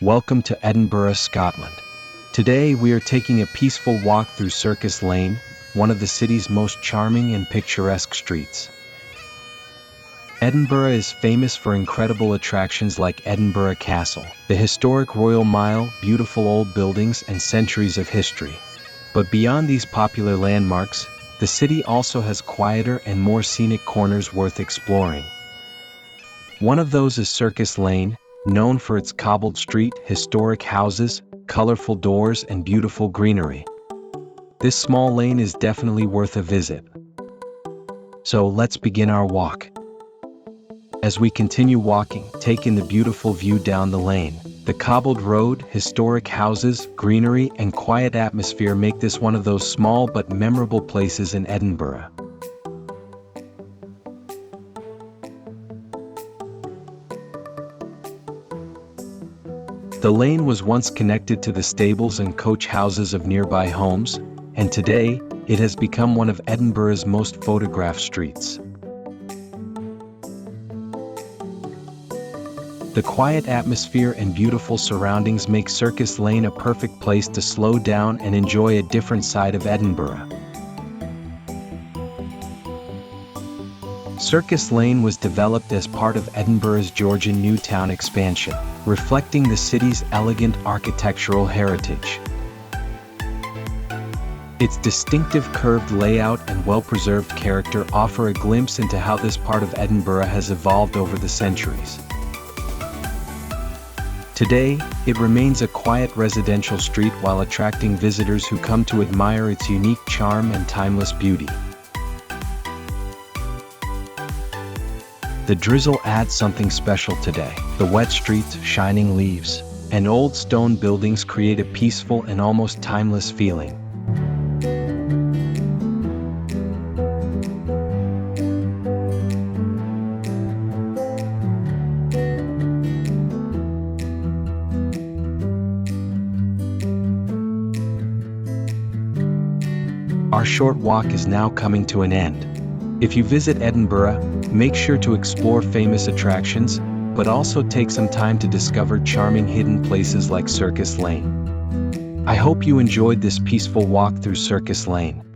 Welcome to Edinburgh, Scotland. Today we are taking a peaceful walk through Circus Lane, one of the city's most charming and picturesque streets. Edinburgh is famous for incredible attractions like Edinburgh Castle, the historic Royal Mile, beautiful old buildings, and centuries of history. But beyond these popular landmarks, the city also has quieter and more scenic corners worth exploring. One of those is Circus Lane, known for its cobbled street, historic houses, colorful doors, and beautiful greenery. This small lane is definitely worth a visit. So let's begin our walk. As we continue walking, take in the beautiful view down the lane. The cobbled road, historic houses, greenery, and quiet atmosphere make this one of those small but memorable places in Edinburgh. The lane was once connected to the stables and coach houses of nearby homes, and today, it has become one of Edinburgh's most photographed streets. The quiet atmosphere and beautiful surroundings make Circus Lane a perfect place to slow down and enjoy a different side of Edinburgh. Circus Lane was developed as part of Edinburgh's Georgian New Town expansion, reflecting the city's elegant architectural heritage. Its distinctive curved layout and well-preserved character offer a glimpse into how this part of Edinburgh has evolved over the centuries. Today, it remains a quiet residential street while attracting visitors who come to admire its unique charm and timeless beauty. The drizzle adds something special today. The wet streets, shining leaves, and old stone buildings create a peaceful and almost timeless feeling. Our short walk is now coming to an end. If you visit Edinburgh, make sure to explore famous attractions, but also take some time to discover charming hidden places like Circus Lane. I hope you enjoyed this peaceful walk through Circus Lane.